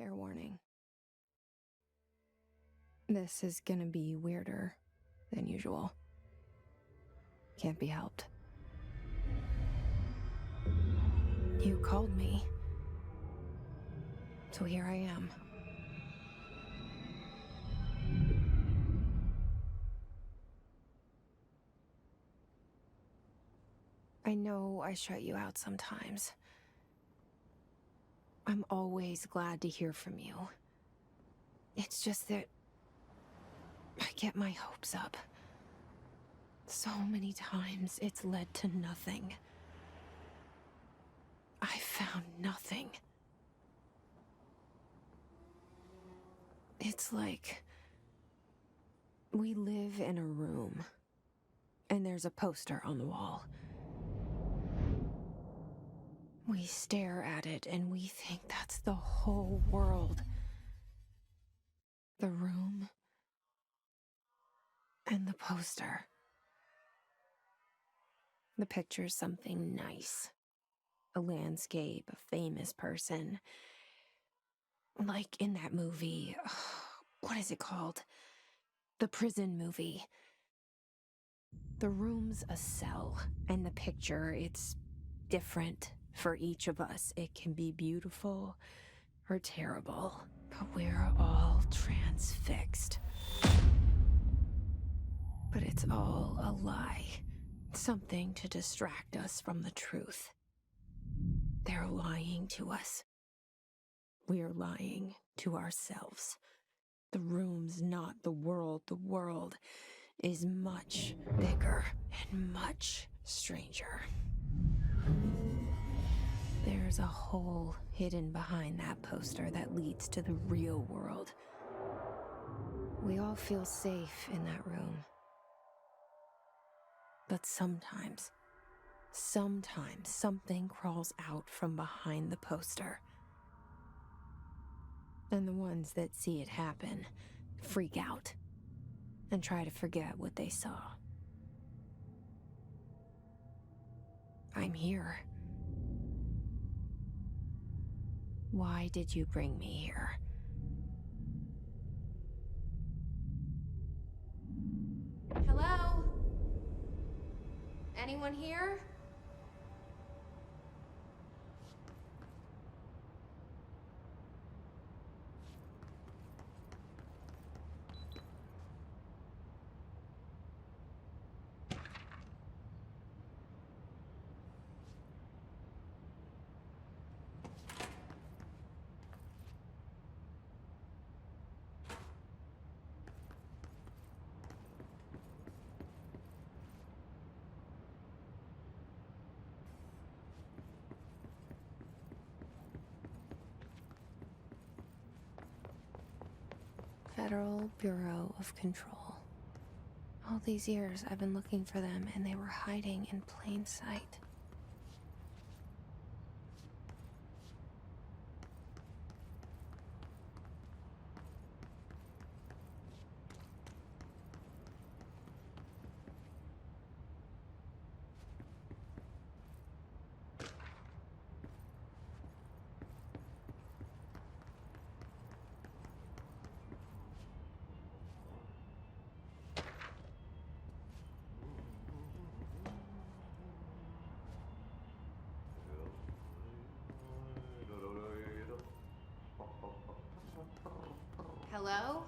Fair warning. This is gonna be weirder than usual. Can't be helped. You called me. So here I am. I know I shut you out sometimes. I'm always glad to hear from you. It's just that I get my hopes up. So many times it's led to nothing. I found nothing. It's like we live in a room, and there's a poster on the wall. We stare at it and we think that's the whole world. The room and the poster. The picture's something nice. A landscape, a famous person. Like in that movie, what is it called? The prison movie. The room's a cell, and the picture, it's different for each of us. It can be beautiful or terrible, but we're all transfixed. But it's all a lie. Something to distract us from the truth. They're lying to us. We're lying to ourselves. The room's not the world. The world is much bigger and much stranger. There's a hole hidden behind that poster that leads to the real world. We all feel safe in that room. But sometimes something crawls out from behind the poster. And the ones that see it happen freak out and try to forget what they saw. I'm here. Why did you bring me here? Hello? Anyone here? Federal Bureau of Control. All these years I've been looking for them, and they were hiding in plain sight. Hello?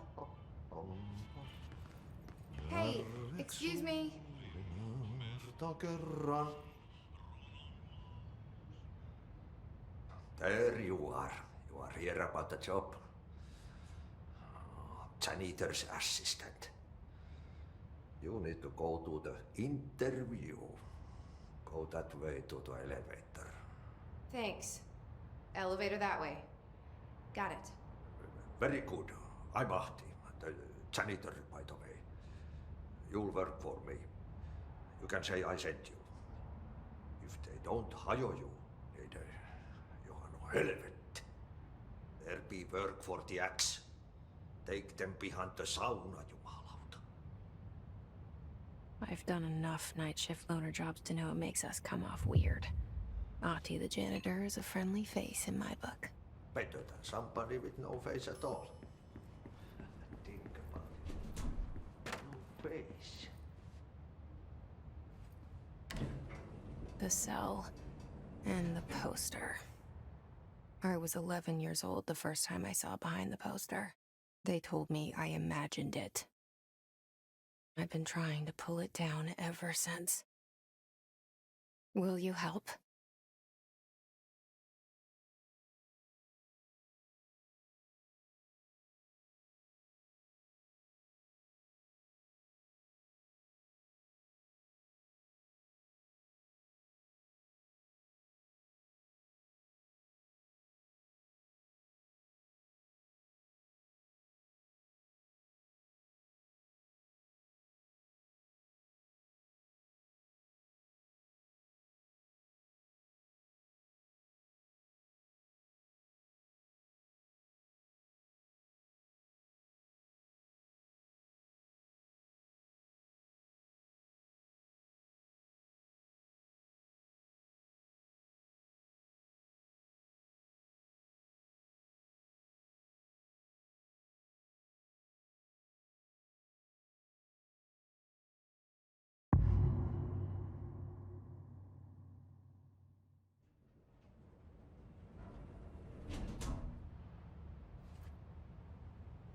Hey, excuse me. There you are. You are here about the job. Janitor's assistant. You need to go to the interview. Go that way to the elevator. Thanks. Elevator that way. Got it. Very good. I'm Ahti, the janitor, by the way. You'll work for me. You can say I sent you. If they don't hire you, niin Johan on helvet. There be work for the axe. Take them behind the sauna, jumalauta. I've done enough night shift loner jobs to know it makes us come off weird. Ahti the janitor is a friendly face in my book. Better than somebody with no face at all. Think about it. No face. The cell and the poster. I was 11 years old the first time I saw behind the poster. They told me I imagined it. I've been trying to pull it down ever since. Will you help?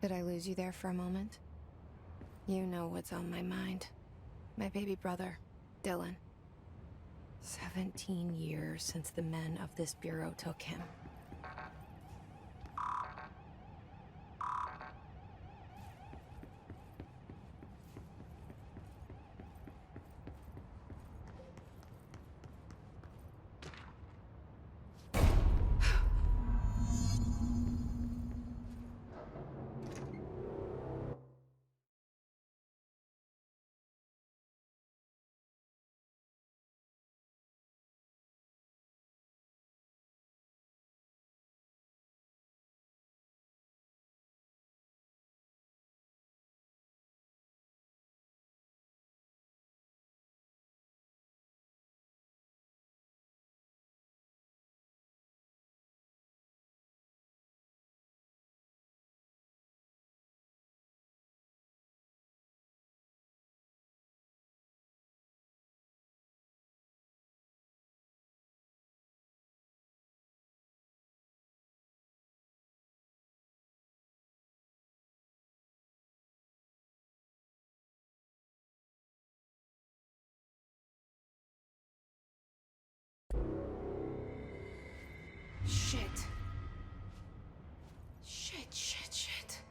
Did I lose you there for a moment? You know what's on my mind. My baby brother, Dylan. 17 years since the men of this bureau took him. Shit. Shit.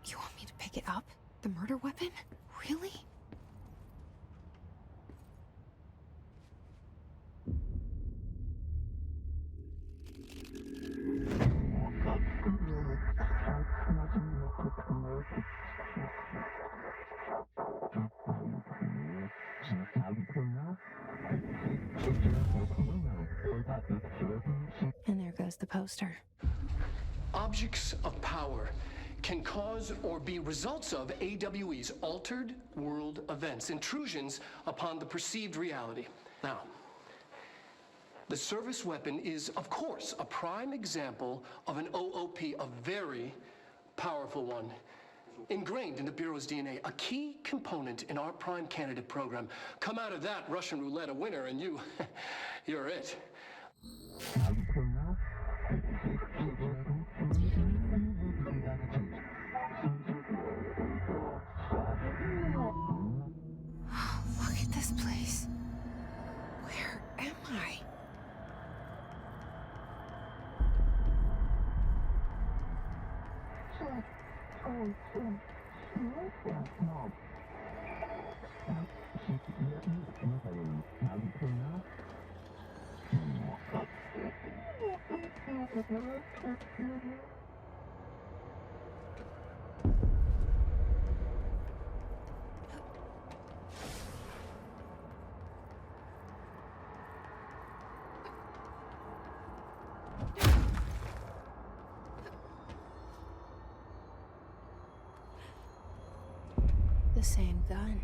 You want me to pick it up? The murder weapon? Really? And there goes the poster. Objects of power can cause or be results of AWE's altered world events, intrusions upon the perceived reality. Now, the service weapon is, of course, a prime example of an OOP, a very powerful one, ingrained in the Bureau's DNA, a key component in our prime candidate program. Come out of that Russian roulette a winner, and you're it. Look at this place. Where am I? The same gun.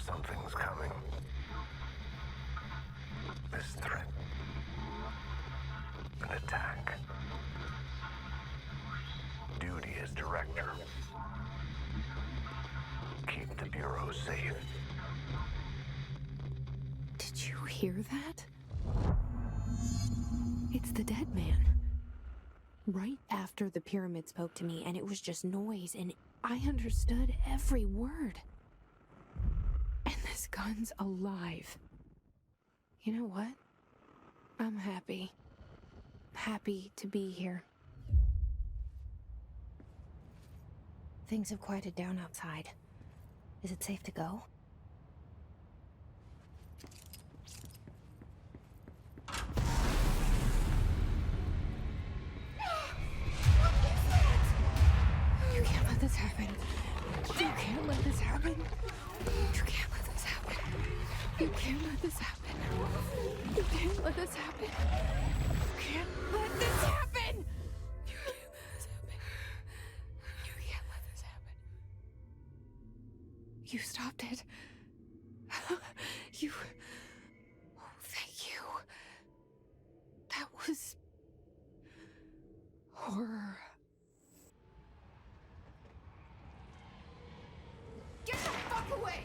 Something's coming. This threat. An attack. Duty as director. Keep the Bureau safe. Did you hear that? It's the dead man. Right after the pyramid spoke to me, and it was just noise, and I understood every word. And this gun's alive. You know what? I'm happy. Happy to be here. Things have quieted down outside. Is it safe to go? You can't let this happen. You can't let this happen. You can't let this happen. You can't let this happen. You can't let this happen. You can't let this happen. You can't let this happen. You can't let this happen. You stopped it. You... Oh, thank you. That was... horror. Get the fuck away!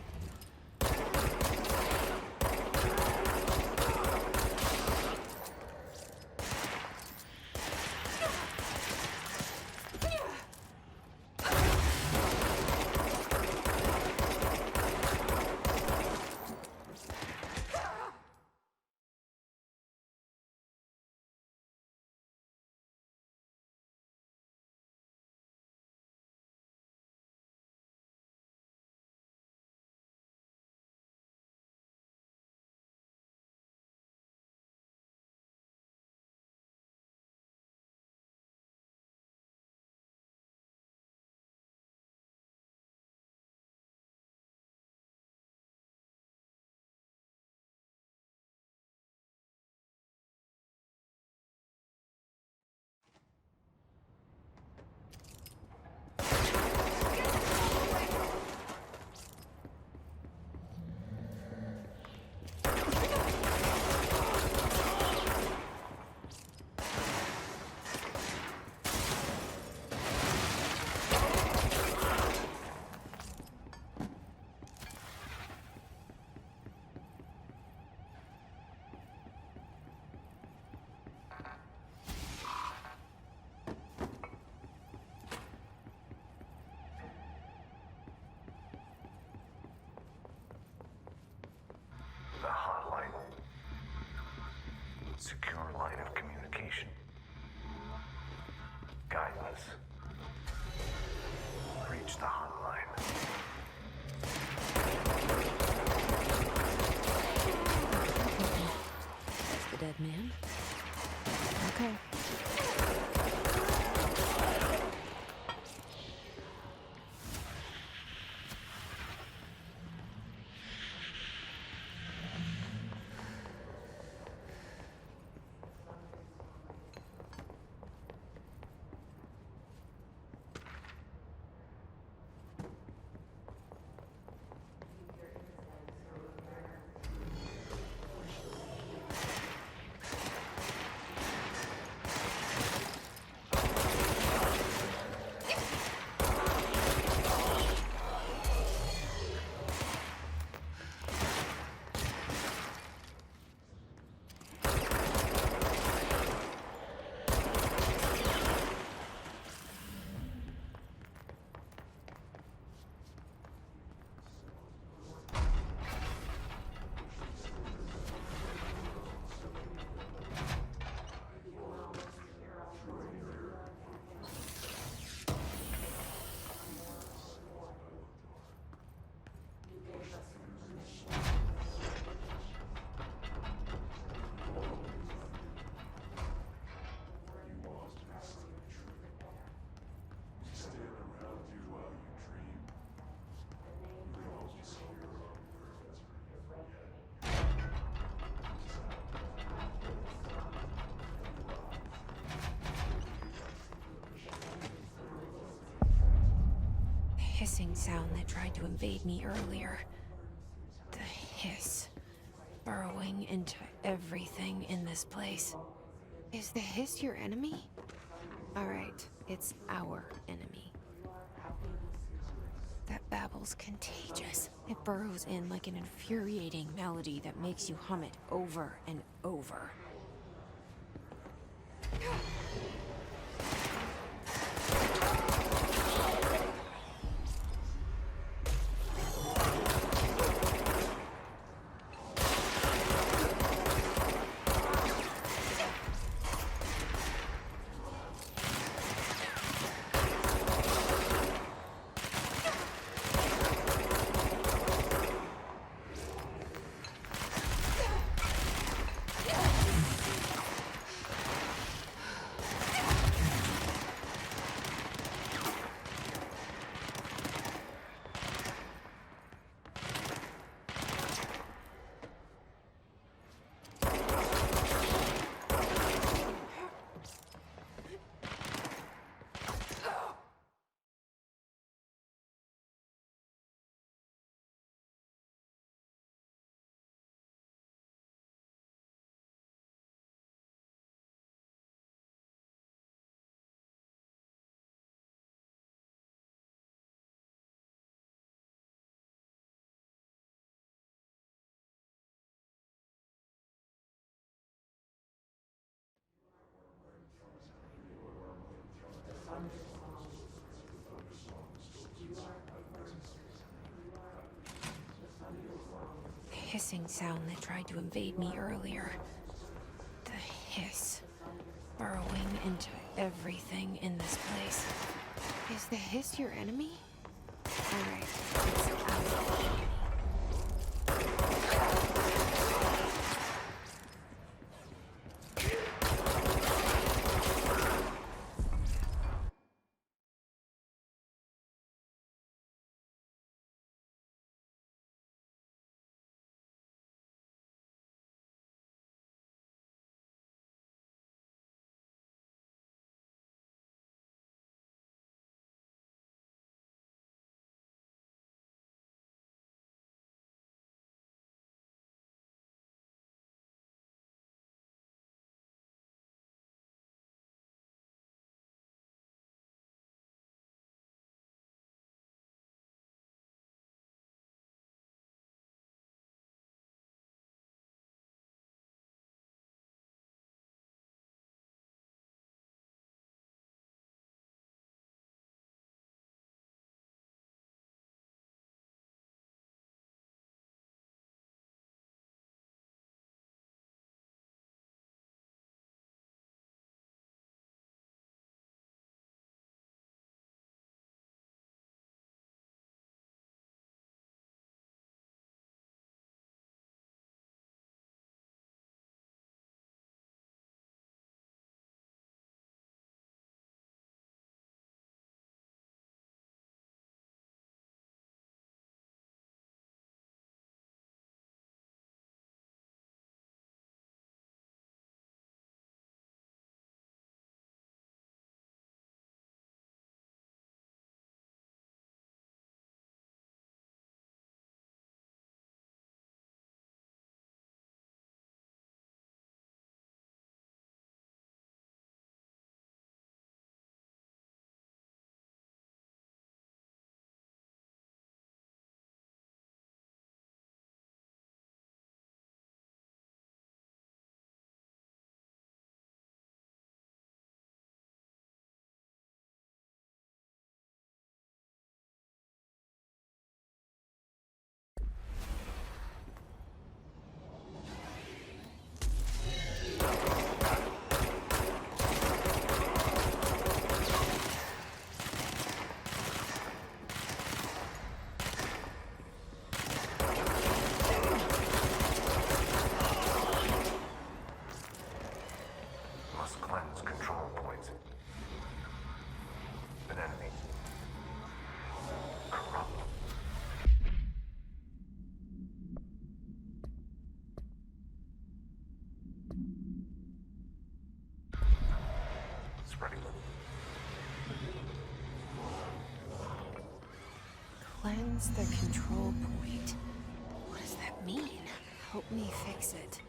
The hotline. Secure line of communication. Guidance. Reach the hotline. That's the dead man. Okay. hissing sound that tried to invade me earlier. The hiss, burrowing into everything in this place. Is the hiss your enemy? Alright, it's our enemy. That babble's contagious. It burrows in like an infuriating melody that makes you hum it over and over. The hissing sound that tried to invade me earlier. The hiss, burrowing into everything in this place. Is the hiss your enemy? Alright, it's our enemy. Cleanse the control point. What does that mean? Help me fix it.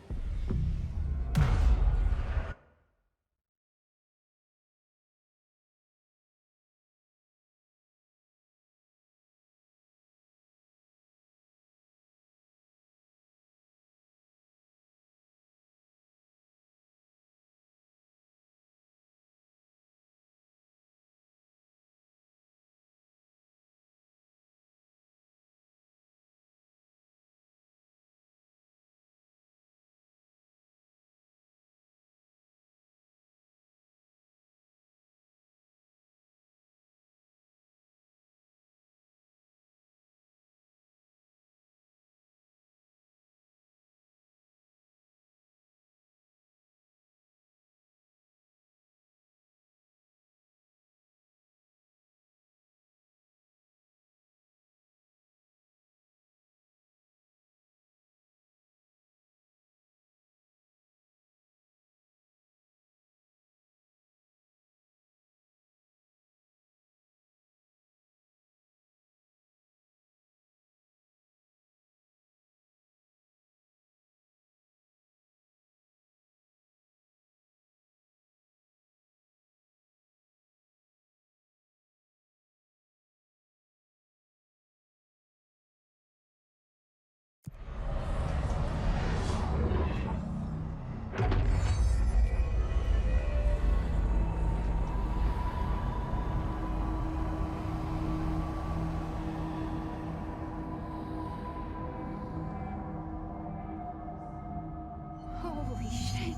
Holy shit!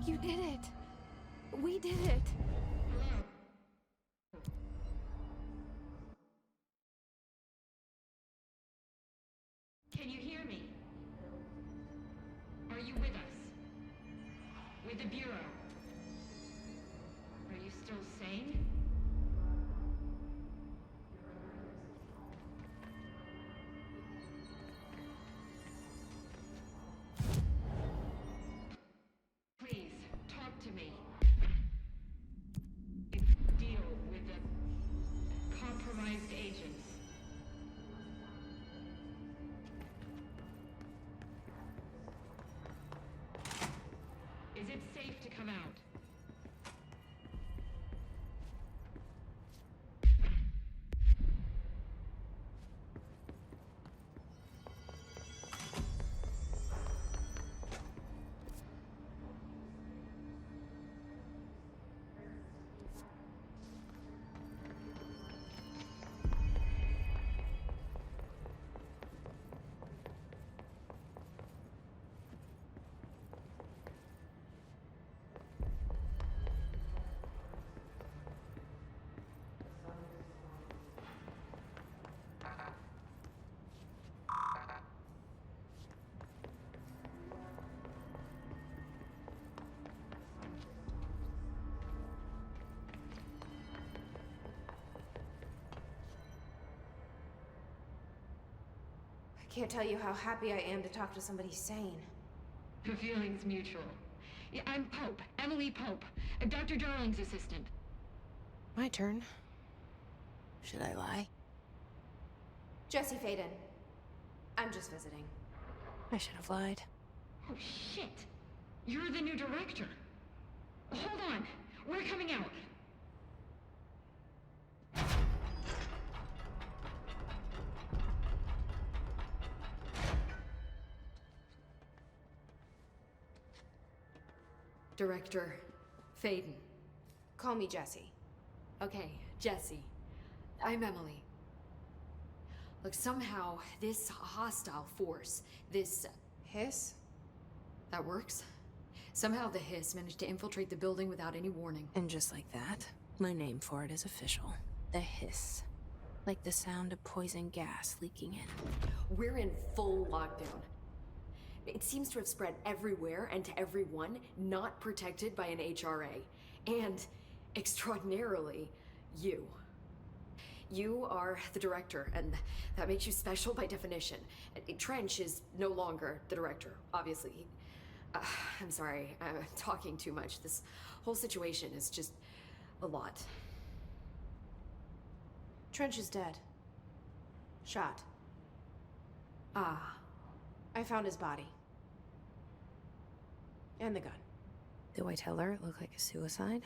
You did it! We did it! Can you hear me? Are you with us? With the Bureau? Are you still sane? Please, talk to me. Deal with the compromised agents. Is it safe to come out? I can't tell you how happy I am to talk to somebody sane. The feeling's mutual. Yeah, I'm Pope, Emily Pope, Dr. Darling's assistant. My turn. Should I lie? Jesse Faden. I'm just visiting. I should have lied. Oh, shit! You're the new director. Hold on, we're coming out. Director Faden. Call me Jesse. Okay, Jesse. I'm Emily. Look, somehow this hostile force, this... Hiss? that works? Somehow the Hiss managed to infiltrate the building without any warning. And just like that, my name for it is official. The Hiss. Like the sound of poison gas leaking in. We're in full lockdown. It seems to have spread everywhere and to everyone not protected by an HRA. And, extraordinarily, you. You are the director, and that makes you special by definition. Trench is no longer the director, obviously. I'm sorry, I'm talking too much. This whole situation is just a lot. Trench is dead. Shot. Ah, I found his body. And the gun. Do I tell her it looked like a suicide?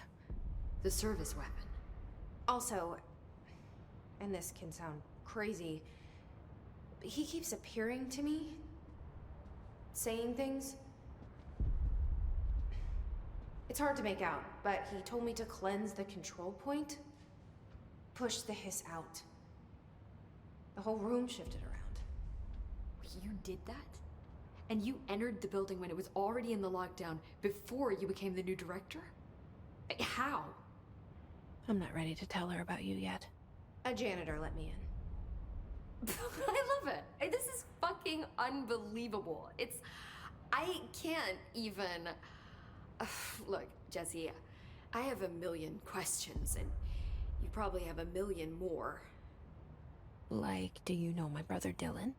the service weapon. Also, and this can sound crazy, but he keeps appearing to me, saying things. It's hard to make out, but he told me to cleanse the control point, push the hiss out. The whole room shifted around. You did that? And you entered the building when it was already in the lockdown before you became the new director? How? I'm not ready to tell her about you yet. A janitor let me in. I love it. This is fucking unbelievable. I can't even... Look, Jesse, I have a million questions, and you probably have a million more. Like, do you know my brother Dylan?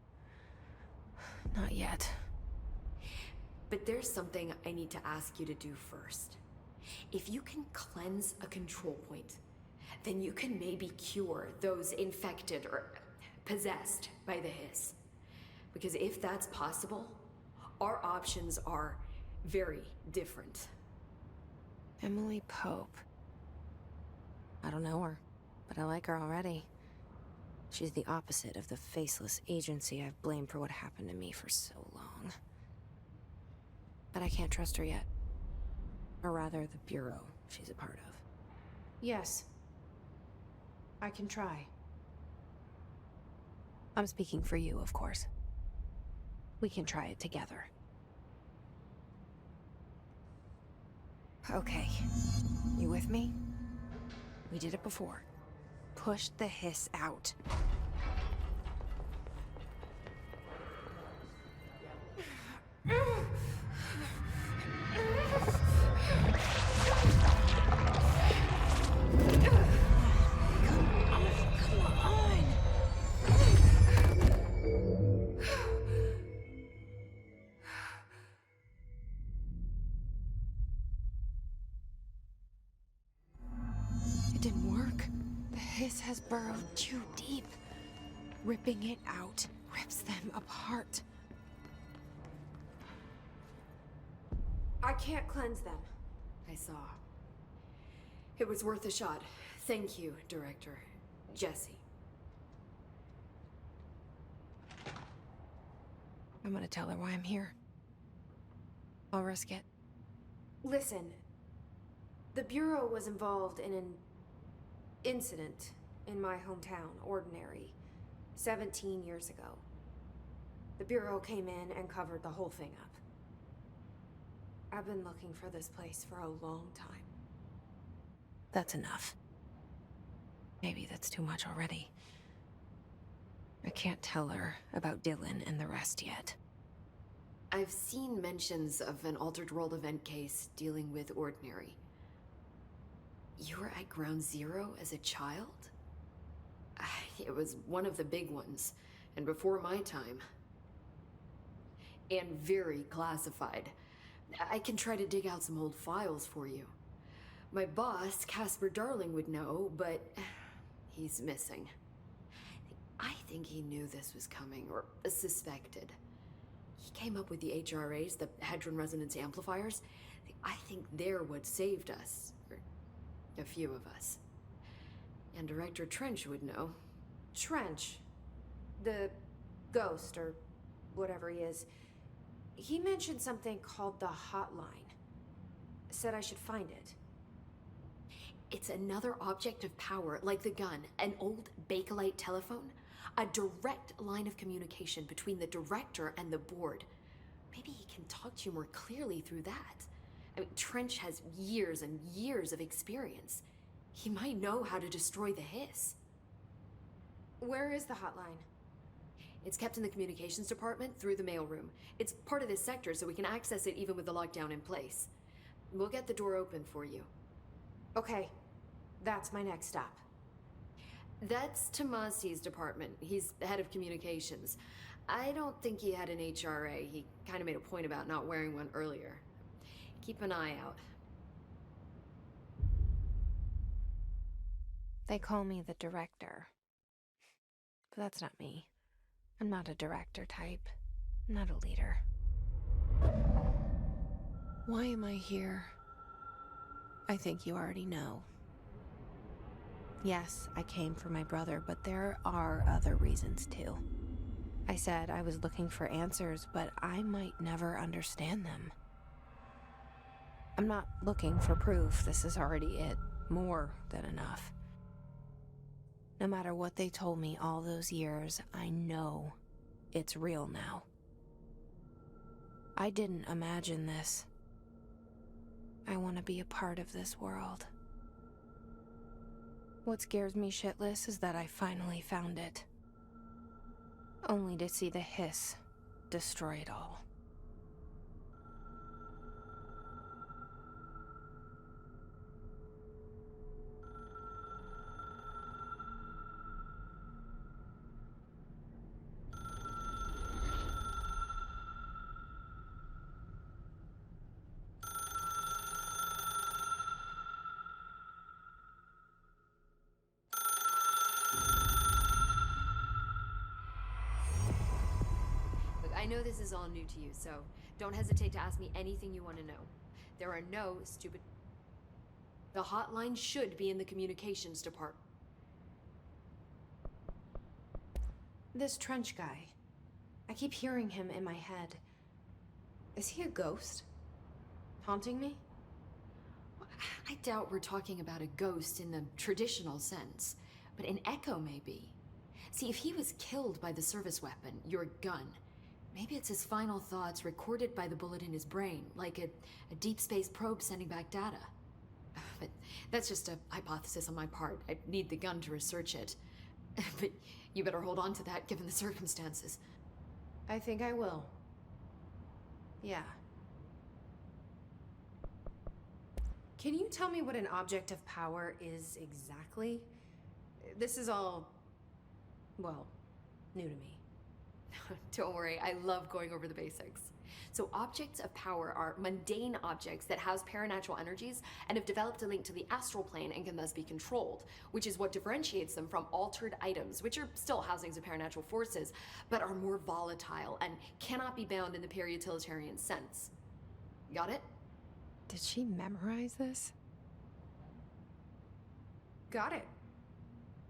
Not yet. But there's something I need to ask you to do first. If you can cleanse a control point, then you can maybe cure those infected or possessed by the hiss. Because if that's possible, our options are very different. Emily Pope. I don't know her, but I like her already. She's the opposite of the faceless agency I've blamed for what happened to me for so long. But I can't trust her yet. Or rather, the Bureau she's a part of. Yes. I can try. I'm speaking for you, of course. We can try it together. Okay. You with me? We did it before. Push the hiss out. It didn't work. The hiss has burrowed too deep. Ripping it out rips them apart. I can't cleanse them. I saw. It was worth a shot. Thank you, Director. Jesse. I'm gonna tell her why I'm here. I'll risk it. Listen, the Bureau was involved in an incident in my hometown, Ordinary, 17 years ago. The Bureau came in and covered the whole thing up. I've been looking for this place for a long time. That's enough. Maybe that's too much already. I can't tell her about Dylan and the rest yet. I've seen mentions of an Altered World event case dealing with Ordinary. You were at Ground Zero as a child? It was one of the big ones, and before my time. And very classified. I can try to dig out some old files for you. My boss, Casper Darling, would know, but he's missing. I think he knew this was coming, or suspected. He came up with the HRAs, the Hadron Resonance Amplifiers. I think they're what saved us. Or a few of us. And Director Trench would know. Trench, the ghost, or whatever he is, he mentioned something called the hotline. Said I should find it. It's another object of power, like the gun, an old Bakelite telephone. A direct line of communication between the director and the board. Maybe he can talk to you more clearly through that. I mean, Trench has years and years of experience. He might know how to destroy the hiss. Where is the hotline? It's kept in the communications department through the mailroom. It's part of this sector, so we can access it even with the lockdown in place. We'll get the door open for you. Okay, that's my next stop. That's Tomasi's department. He's the head of communications. I don't think he had an HRA. He kind of made a point about not wearing one earlier. Keep an eye out. They call me the director. But that's not me. I'm not a director type. I'm not a leader. Why am I here? I think you already know. Yes, I came for my brother, but there are other reasons too. I said I was looking for answers, but I might never understand them. I'm not looking for proof. This is already it. More than enough. No matter what they told me all those years, I know it's real now. I didn't imagine this. I want to be a part of this world. What scares me shitless is that I finally found it. Only to see the hiss destroy it all. I know this is all new to you, so don't hesitate to ask me anything you want to know. There are no stupid... The hotline should be in the communications department. This Trench guy. I keep hearing him in my head. Is he a ghost? Haunting me? I doubt we're talking about a ghost in the traditional sense, but an echo maybe. See, if he was killed by the service weapon, your gun, maybe it's his final thoughts recorded by the bullet in his brain, like a deep space probe sending back data. But that's just a hypothesis on my part. I need the gun to research it. But you better hold on to that given the circumstances. I think I will. Yeah. Can you tell me what an object of power is exactly? This is all, well, new to me. Don't worry, I love going over the basics. So objects of power are mundane objects that house paranatural energies and have developed a link to the astral plane and can thus be controlled, which is what differentiates them from altered items, which are still housings of paranatural forces, but are more volatile and cannot be bound in the peri-utilitarian sense. Got it? Did she memorize this? Got it.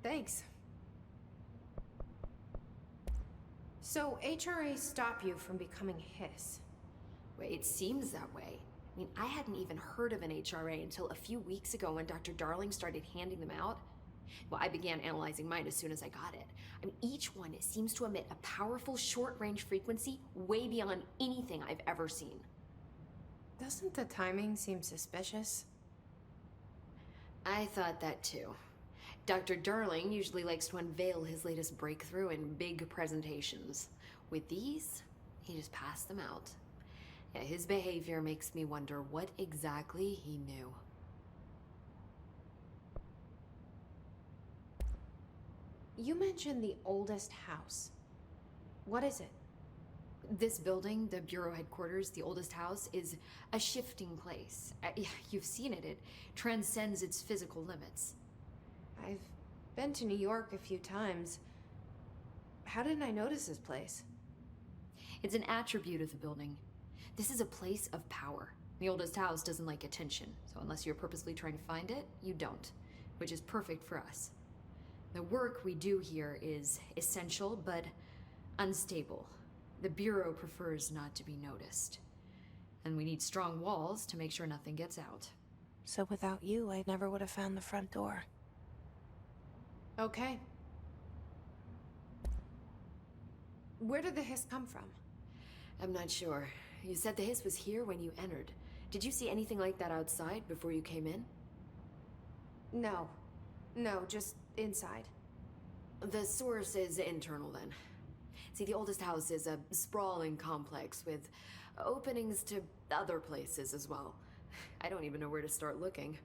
Thanks. So HRA stop you from becoming Hiss? Wait, it seems that way. I mean, I hadn't even heard of an HRA until a few weeks ago when Dr. Darling started handing them out. Well, I began analyzing mine as soon as I got it. I mean, each one seems to emit a powerful short-range frequency way beyond anything I've ever seen. Doesn't the timing seem suspicious? I thought that too. Dr. Darling usually likes to unveil his latest breakthrough in big presentations. With these, he just passed them out. Yeah, his behavior makes me wonder what exactly he knew. You mentioned the oldest house. What is it? This building, the Bureau headquarters, the oldest house, is a shifting place. Yeah, you've seen it. It transcends its physical limits. I've been to New York a few times. How didn't I notice this place? It's an attribute of the building. This is a place of power. The oldest house doesn't like attention, so unless you're purposely trying to find it, you don't, which is perfect for us. The work we do here is essential, but unstable. The Bureau prefers not to be noticed. And we need strong walls to make sure nothing gets out. So without you, I never would have found the front door. Okay. Where did the hiss come from? I'm not sure. You said the hiss was here when you entered. Did you see anything like that outside before you came in? No. No, just inside. The source is internal then. See, the oldest house is a sprawling complex with openings to other places as well. I don't even know where to start looking.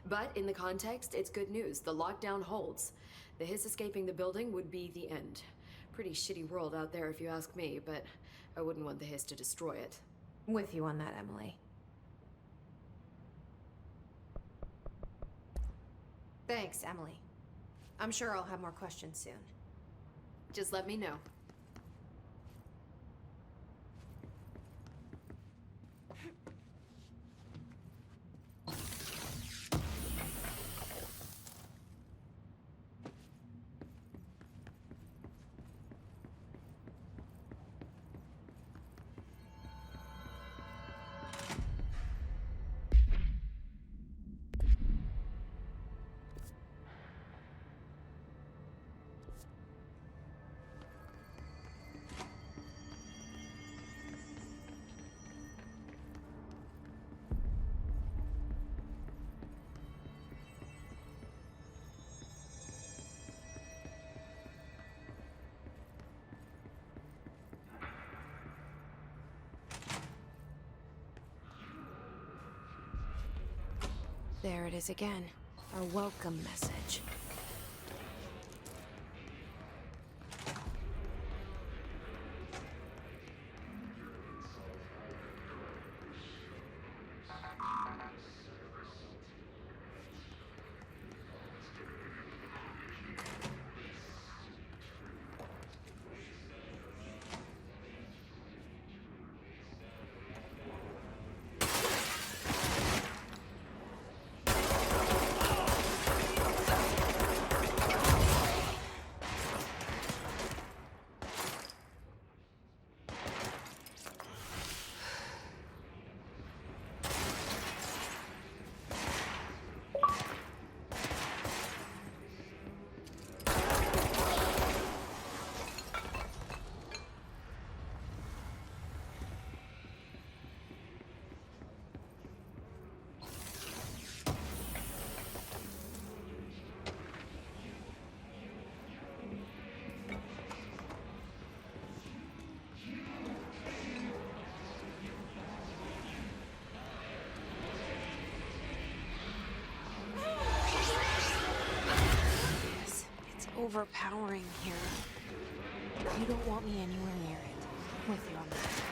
But in the context, it's good news. The lockdown holds. The hiss escaping the building would be the end. Pretty shitty world out there if you ask me, but I wouldn't want the hiss to destroy it. With you on that, Emily. Thanks, Emily. I'm sure I'll have more questions soon. Just let me know. There it is again. Our welcome message. Overpowering here. You don't want me anywhere near it. I'm with you on that.